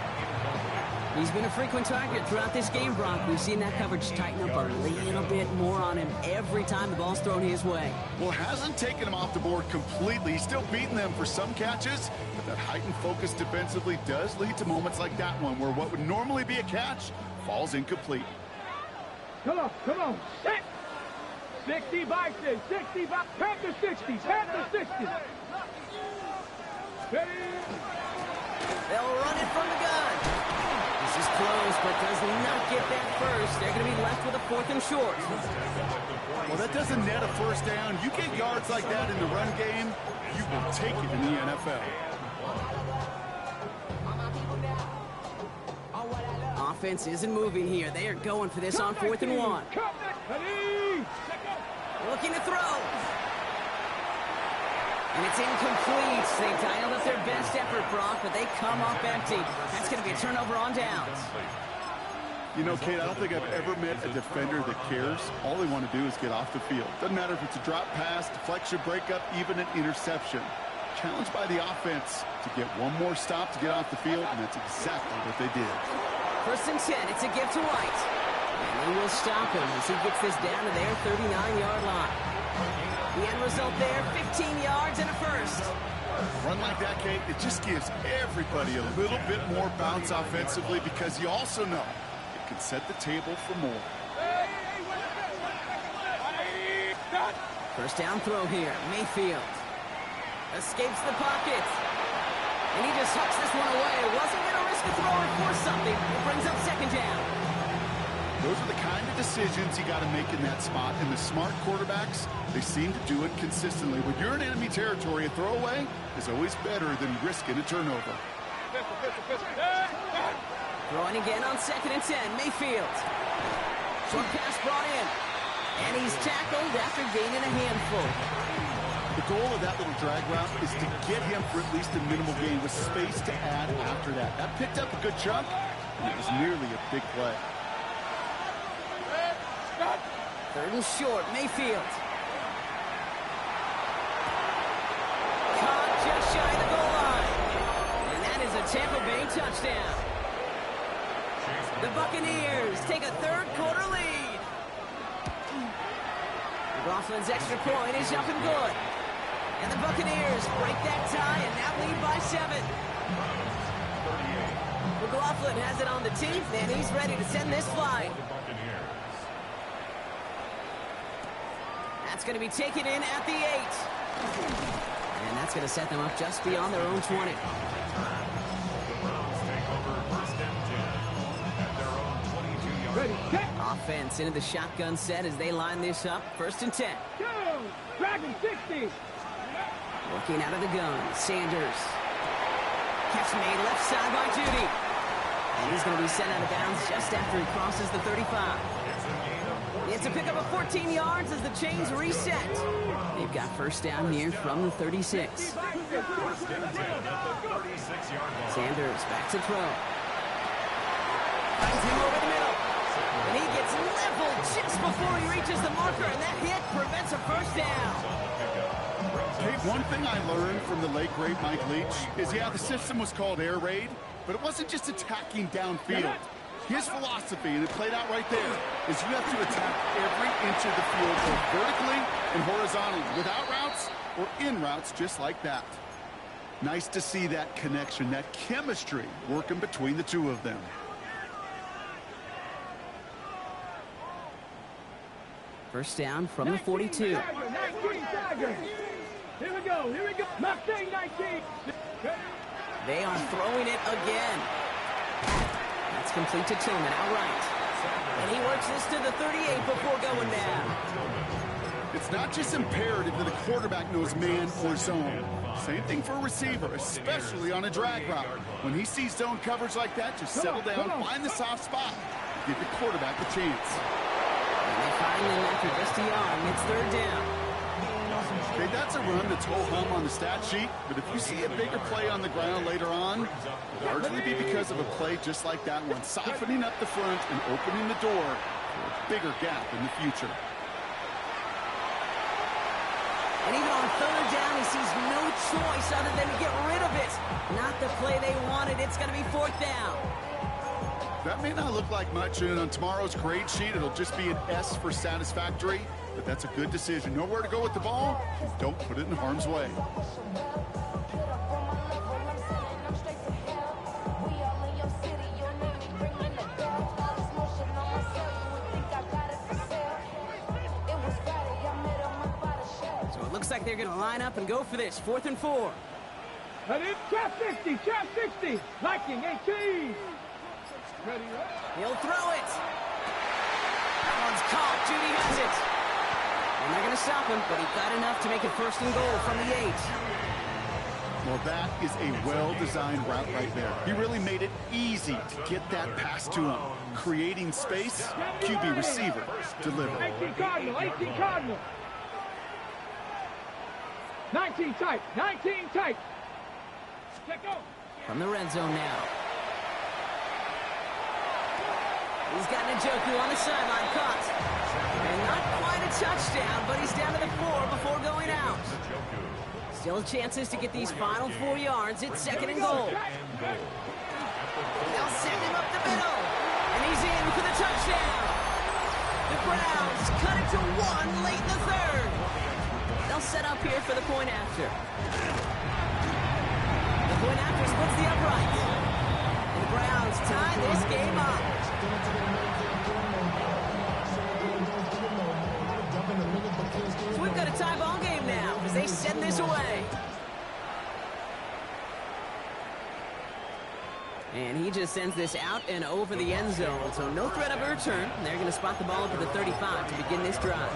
He's been a frequent target throughout this game, Brock. We've seen that coverage tighten up a little bit more on him every time the ball's thrown his way. Well, hasn't taken him off the board completely. He's still beating them for some catches, but that heightened focus defensively does lead to moments like that one where what would normally be a catch falls incomplete. Come on. Set. 60 Bison, 60 Bison. Panther 60, Panther 60. They'll run it from the gun. This is close, but does not get that first. They're going to be left with a 4th and short. Well, that doesn't net a 1st down. You get yards like that in the run game, you will take it in the NFL. Offense isn't moving here. They are going for this on 4th and 1. Looking to throw. And it's incomplete. They dialed up their best effort, Brock, but they come up empty. That's going to be a turnover on downs. You know, Kate, I don't think I've ever met a defender that cares. All they want to do is get off the field. Doesn't matter if it's a drop pass, deflection, breakup, even an interception. Challenged by the offense to get one more stop to get off the field, and that's exactly what they did. 1st and 10. It's a give to White. And they will stop him as he gets this down to their 39-yard line. The end result there, 15 yards and a 1st. Run like that, Kate, it just gives everybody a little bit more bounce offensively because you also know it can set the table for more. 1st down throw here. Mayfield escapes the pocket. And he just hucks this one away. Wasn't going to risk a throw or force something. It brings up 2nd down. Those are the kind of decisions you got to make in that spot. And the smart quarterbacks, they seem to do it consistently. When you're in enemy territory, a throwaway is always better than risking a turnover. Throwing again on 2nd and 10. Mayfield. Short pass brought in. And he's tackled after gaining a handful. The goal of that little drag route is to get him for at least a minimal gain with space to add after that. That picked up a good chunk, and it was nearly a big play. 3rd and short, Mayfield. Caught just shy of the goal line. touchdown. The Buccaneers take a third-quarter lead. McLaughlin's extra point is up and good. And the Buccaneers break that tie and now lead by 7. McLaughlin has it on the tee, and he's ready to send this flight. That's going to be taken in at the 8. And that's going to set them up just beyond their own 20. The Browns take over first and 10 at their own 22-yard Ready, line. set, Offense into the shotgun set as they line this up. First and 10. go! Dragon 60. Working out of the gun, Sanders. Catch made left side by Judy. And he's going to be sent out of bounds just after he crosses the 35. It's a pickup of 14 yards as the chains reset. They've got first down here from the 36. First and 10 at the 36-yard line. Sanders back to throw. Finds him over the middle. And he gets leveled just before he reaches the marker, and that hit prevents a first down. Kate, one thing I learned from the late, great Mike Leach is, yeah, the system was called air raid, but it wasn't just attacking downfield. His philosophy, and it played out right there, is you have to attack every inch of the field, both vertically and horizontally, without routes or in routes, just like that. Nice to see that connection, that chemistry working between the two of them. First down from the 42. 19 Tigers. Here we go, here we go. Mustang 19. They are throwing it again. That's complete to Tillman outright. And he works this to the 38 before going down. It's not just imperative that a quarterback knows man or zone. Same thing for a receiver, especially on a drag route. When he sees zone coverage like that, just settle down, find the soft spot, give your quarterback a chance. And they find him after just a yard, and it's third down. Okay, that's a run that's ho-hum on the stat sheet, but if you see a bigger play on the ground later on, it'll largely be because of a play just like that one, softening up the front and opening the door for a bigger gap in the future. And even on third down, he sees no choice other than to get rid of it. Not the play they wanted. It's going to be fourth down. That may not look like much, and on tomorrow's grade sheet, it'll just be an S for satisfactory, but that's a good decision. Know where to go with the ball, and don't put it in harm's way. So it looks like they're going to line up and go for this. 4th and 4. Ready, trap 60, trap 60. Liking 18. Ready, He'll throw it. That one's caught. Judy has it. And they're going to stop him, but he got enough to make it 1st and goal from the 8. Well, that is a well-designed route right there. He really made it easy to get that pass to him. Creating space, QB receiver, deliver. 18 Cardinal, 18 Cardinal. 19 tight, 19 tight. Check go. From the red zone now. He's got Njoku on the sideline, caught. And not quite a touchdown, but he's down to the 4 before going out. Still chances to get these final 4 yards. It's 2nd and goal. They'll send him up the middle. And he's in for the touchdown. The Browns cut it to 1 late in the 3rd. They'll set up here for the point after. The point after splits the upright. And the Browns tie this game up. So we've got a tie ball game now as they send this away. And he just sends this out and over the end zone. So no threat of a return. They're going to spot the ball up at the 35 to begin this drive.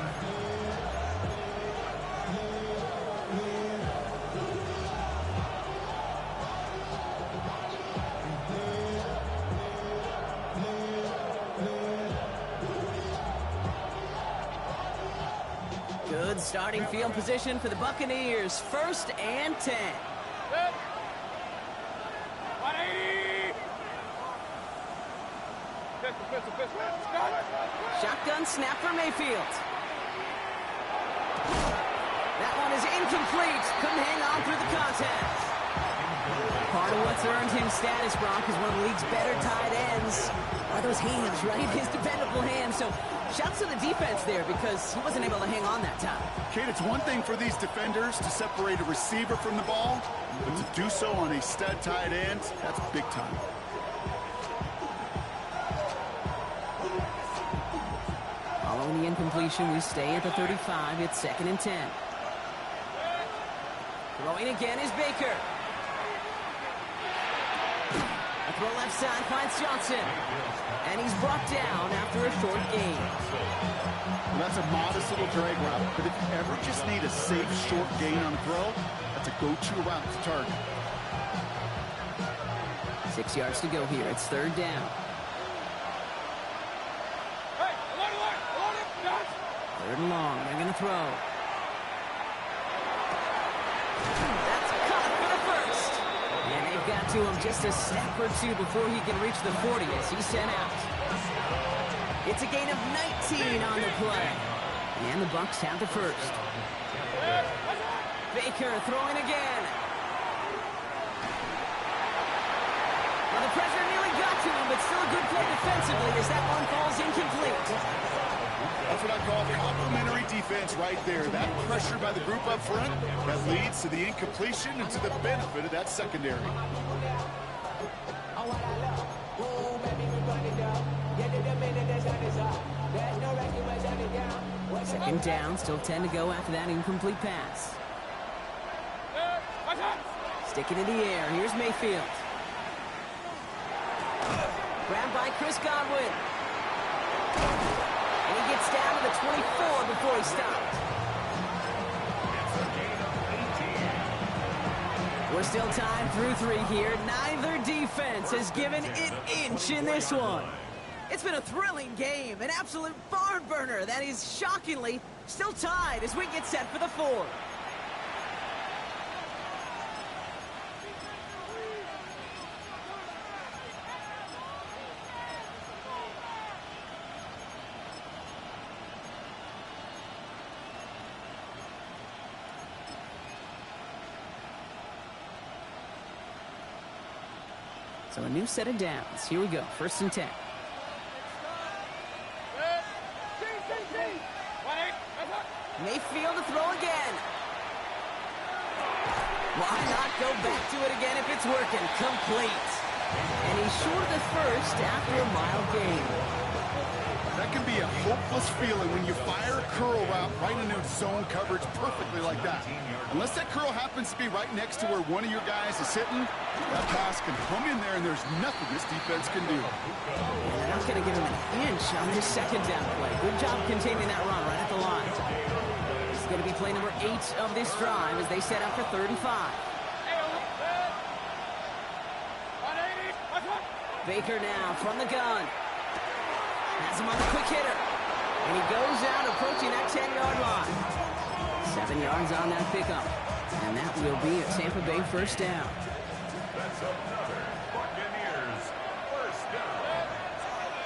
Good starting field position for the Buccaneers. 1st and 10. 180. Shotgun snap for Mayfield. That one is incomplete. Couldn't hang on through the contact. Part of what's earned him status, Brock, is one of the league's better tight ends. Are those hands, right? His dependable hands. So shouts to the defense there because he wasn't able to hang on that time. Kate, it's one thing for these defenders to separate a receiver from the ball, but to do so on a stud tight end, that's big time. Following the incompletion, we stay at the 35. It's 2nd and 10. Throwing again is Baker. A throw left side finds Johnson. And he's brought down after a short gain. Well, that's a modest little drag route, but if you ever just need a safe short gain on a throw, that's a go-to route to target. 6 yards to go here. It's 3rd down. Third and long. They're going to throw. That's caught for the first. And they've got to him just a step or two before he can reach the 40 as he's sent out. It's a gain of 19 on the play. And the Bucs have the first. Baker throwing again. Well, the pressure nearly got to him, but still a good play defensively as that one falls incomplete. That's what I call complimentary defense right there. That pressure by the group up front, that leads to the incompletion and to the benefit of that secondary. Second down, still 10 to go after that incomplete pass. Stick it in the air. Here's Mayfield. Grabbed by Chris Godwin. And he gets down to the 24 before he stopped. We're still tied through 3 here. Neither defense has given an inch in this one. It's been a thrilling game, an absolute barn burner that is shockingly still tied as we get set for the 4th. So a new set of downs. Here we go. 1st and 10. Mayfield to throw again. Why not go back to it again if it's working? Complete. And he's short of the first after a mile gain. That can be a hopeless feeling when you fire a curl route right into zone coverage perfectly like that. Unless that curl happens to be right next to where one of your guys is sitting, that pass can come in there and there's nothing this defense can do. They're not going to give him an inch on this 2nd down play. Good job containing that run right at the line. This is going to be play number 8 of this drive as they set up for 35. Baker now from the gun. Has him on the quick hitter. And he goes out approaching that 10-yard line. 7 yards on that pickup. And that will be a Tampa Bay 1st down. That's another Buccaneers 1st down.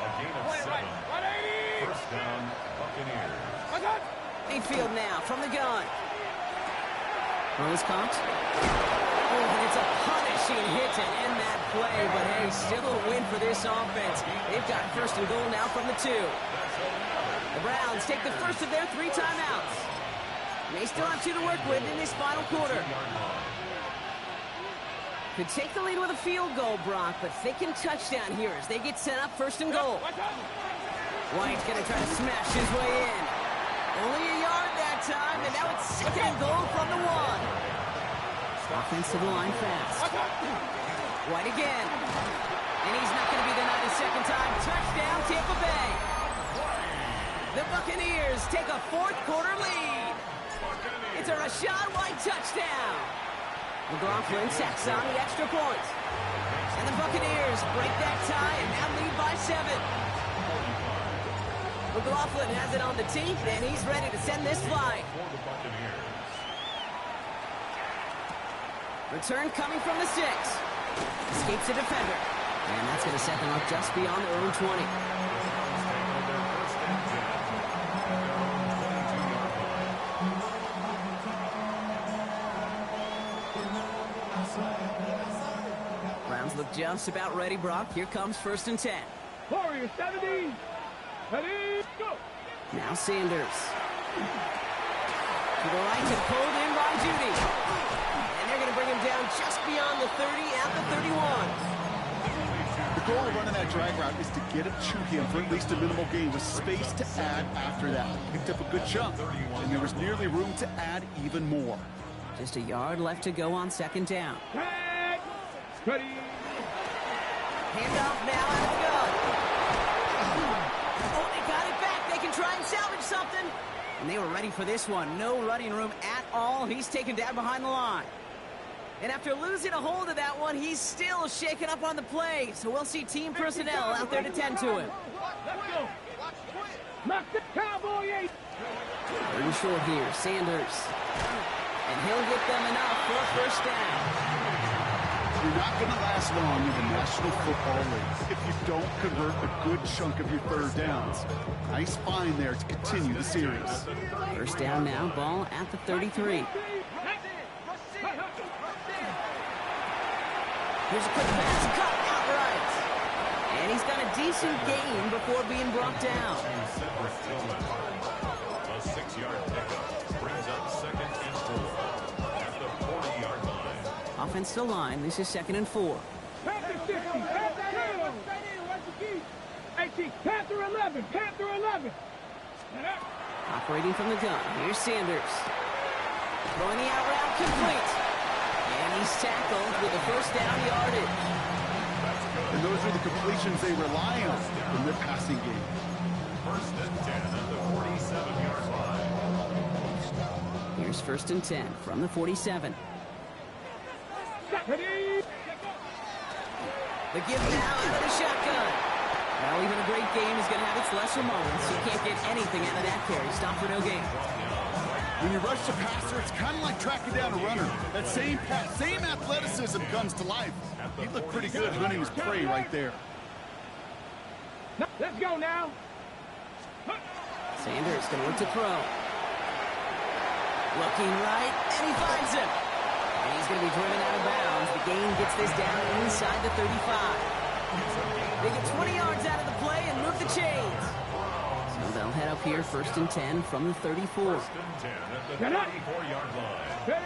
A gain of 7. 1st down, Buccaneers. Mayfield now from the gun. Rose caught. Oh, and it's a punishing hit to end that play. But hey, still a win for this offense. They've got 1st and goal now from the 2. The Browns take the first of their 3 timeouts. They still have 2 to work with in this final quarter. Could take the lead with a field goal, Brock, but thinking touchdown here as they get set up 1st and goal. White's going to try to smash his way in. Only a yard that time, and now it's 2nd and goal from the 1. Offensive line fast. White again. And he's not going to be denied a 2nd time. Touchdown, Tampa Bay. The Buccaneers take a 4th quarter lead. It's a Rachaad White touchdown. McLaughlin sacks on the extra point. And the Buccaneers break that tie and now lead by 7. McLaughlin has it on the tee, and he's ready to send this flying. Return coming from the 6. Escapes the defender. And that's going to set them up just beyond their own 20. Just about ready, Brock. Here comes 1st and 10. Warrior 70. Ready, go. Now Sanders. To the right and pulled in by Judy. And they're going to bring him down just beyond the 30 at the 31. The goal of running that drag route is to get it to him for at least a minimal gain with space to add after that. Picked up a good chunk, and there was nearly room to add even more. Just a yard left to go on 2nd down. Tag. Ready. Handoff now out of the gun. Oh, they got it back. They can try and salvage something. And they were ready for this one. No running room at all. He's taken down behind the line. And after losing a hold of that one, he's still shaking up on the play. So we'll see team personnel out there to tend to him. Let's go. Knock the Cowboy 8. Pretty short here, Sanders. And he'll get them enough for a 1st down. You're not going to last long in the National Football League if you don't convert a good chunk of your 3rd downs. Nice find there to continue the series. 1st down now, ball at the 33. Here's a quick pass, cut outright. And he's got a decent gain before being brought down. A 6-yard pickup brings up 2nd and 4 at the 40-yard line. Offensive line, this is 2nd and 4. Panther 60. Panther 18. Panther 11. Panther 11. Operating from the gun, here's Sanders. Throwing the out route complete. And he's tackled with a 1st down yardage. And those are the completions they rely on in their passing game. 1st and 10 at the 47-yard line. Here's 1st and 10 from the 47. Ready. The give now out of the shotgun. Well, even a great game is going to have its lesser moments. You can't get anything out of that carry. Stop for no gain. When you rush the passer, it's kind of like tracking down a runner. That same pass, same athleticism comes to life. He looked pretty good hunting his prey right there. Let's go now. Sanders going to look to throw. Looking right, and he finds him. And he's going to be driven out of bounds. The gain gets this down inside the 35. They get 20 yards out of the play and move the chains. So they'll head up here 1st and 10 from the 34. 1st and 10 at the 34-yard line.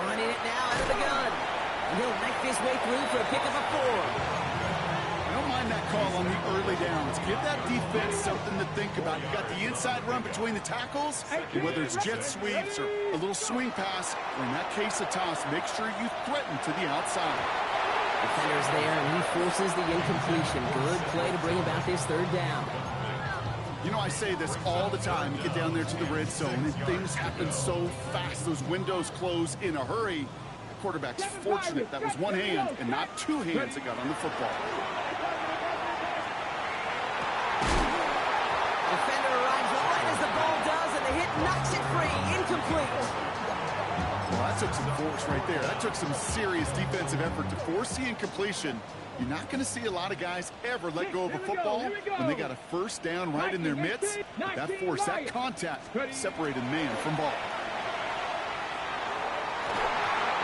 Running it now out of the gun. And he'll make his way through for a pick of a 4. I don't mind that call on the early downs. Give that defense something to think about. You got the inside run between the tackles, and whether it's jet sweeps or a little swing pass, or in that case a toss, make sure you threaten to the outside. Defender's there, and he forces the incompletion. Good play to bring about this 3rd down. You know, I say this all the time. You get down there to the red zone, and things happen so fast. Those windows close in a hurry. The quarterback's fortunate that was one hand and not 2 hands that got on the football. Defender arrives right as the ball does, and the hit knocks it free. Incomplete. Well, that took some force right there. That took some serious defensive effort to force the incompletion. You're not going to see a lot of guys ever let go of a football when they got a 1st down right in their midst. That force, that contact separated man from ball.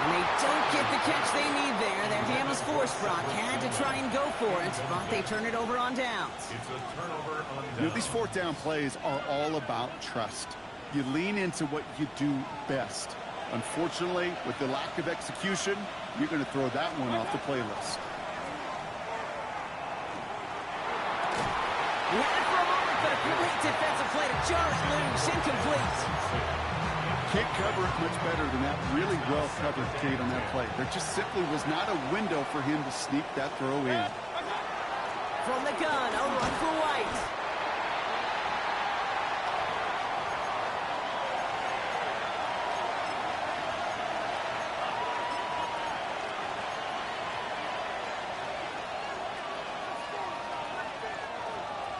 And they don't get the catch they need there. That damn was forced. Brock had to try and go for it, but they turn it over on downs. It's a turnover on downs. You know, these 4th down plays are all about trust. You lean into what you do best. Unfortunately, with the lack of execution, you're going to throw that one off the playlist. He had it for a moment, but a great defensive play to jar it loose. Incomplete. Can't cover it much better than that. Really well covered, Kate, on that play. There just simply was not a window for him to sneak that throw in. From the gun, a run for White.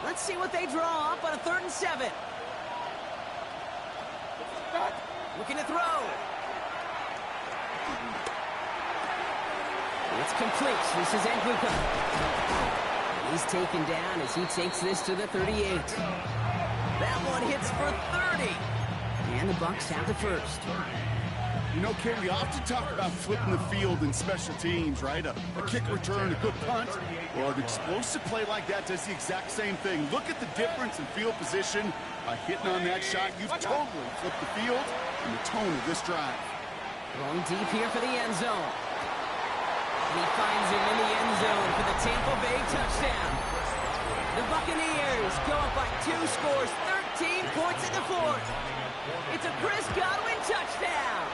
Let's see what they draw up on a 3rd and 7. Looking to throw. It's complete. This is Angluka. He's taken down as he takes this to the 38. That one hits for 30. And the Bucs have the 1st. You know, Kay, we often talk about flipping the field in special teams, right? A kick return, a good punt. Well, an explosive play like that does the exact same thing. Look at the difference in field position. By hitting on that shot, you've totally flipped the field and the tone of this drive. Going deep here for the end zone. And he finds him in the end zone for the Tampa Bay touchdown. The Buccaneers go up by 2 scores, 13 points in the fourth. It's a Chris Godwin touchdown.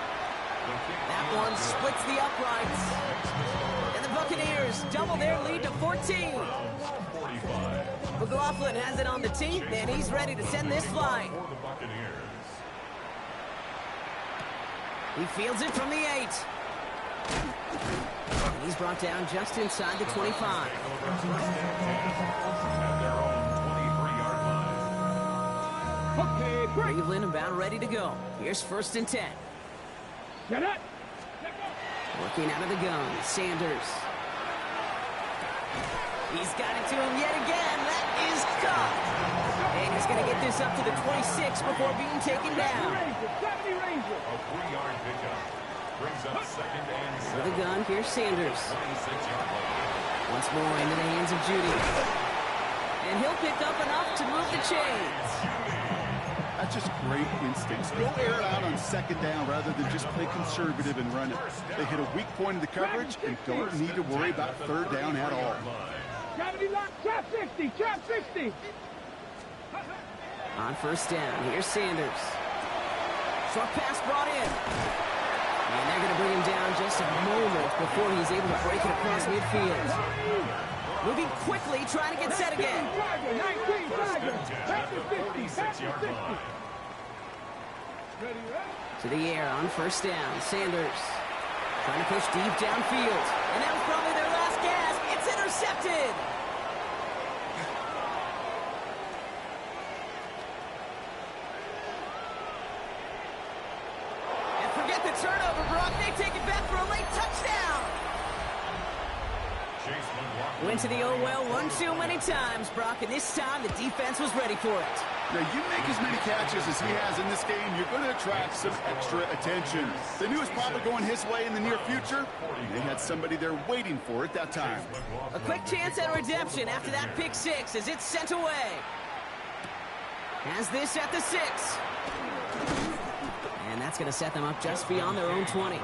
That one splits the uprights. And the Buccaneers double their lead to 14. McLaughlin has it on the tee, and he's ready to send this flying. He fields it from the 8. And he's brought down just inside the 25. Okay, break. Cleveland about ready to go. Here's 1st and 10. Get it. Working out of the gun, Sanders. He's got it to him yet again. That is caught. And he's going to get this up to the 26 before being taken down. Ranger. A 3-yard pickup. Brings up 2nd and 7. For the gun, here's Sanders. 26-yard line. Once more into the hands of Judy. And he'll pick up enough to move the chains. That's just great instincts. Go air it out on 2nd down rather than just play conservative and run it. They hit a weak point in the coverage and don't need to worry about 3rd down at all. Gravity lock. Trap 60. Trap 60. On 1st down, here's Sanders. Short pass brought in. And they're going to bring him down just a moment before he's able to break it across midfield. Moving quickly, trying to get set again. 19, Tiger. Back to 50. Back to 50. To the air on 1st down, Sanders. Trying to push deep downfield. And that was probably their last gasp. It's intercepted. And forget the turnover, Brock. They take it back for a late touchdown. Went to the old well one too many times, Brock, and this time the defense was ready for it. Now, you make as many catches as he has in this game, you're going to attract some extra attention. They knew it was probably going his way in the near future, and they had somebody there waiting for it that time. A quick chance at redemption after that pick 6 as it's sent away. Has this at the 6. And that's going to set them up just beyond their own 20. The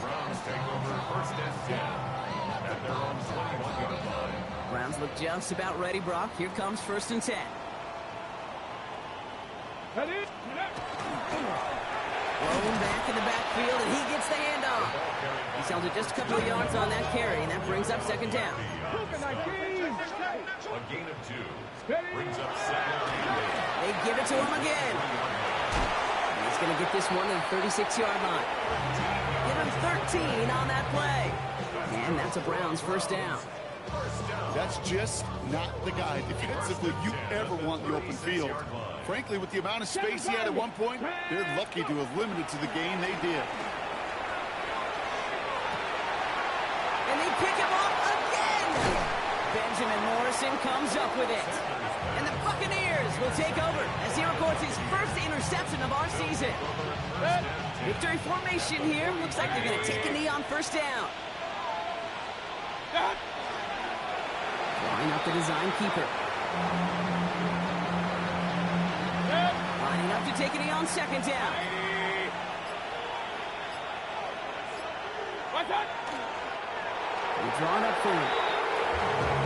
Browns take over 1st and 10 at their own 21-yard line. Browns look just about ready, Brock. Here comes 1st and 10. Thrown back in the backfield, and he gets the handoff. He's held it just a couple of yards on that carry, and that brings up 2nd down. A gain of 2. Brings up 2nd and 8. They give it to him again. And he's going to get this one to the 36-yard line. Give him 13 on that play. And that's a Browns 1st down. That's just not the guy defensively you ever want in the open field. Frankly, with the amount of space he had at one point, they're lucky to have limited to the gain they did. And they pick him up again. Benjamin Morrison comes up with it. And the Buccaneers will take over as he records his 1st interception of our season. Victory formation here. Looks like they're going to take a knee on 1st down. Line up the design keeper. Lining up to take a knee on 2nd down. They're drawn up for him.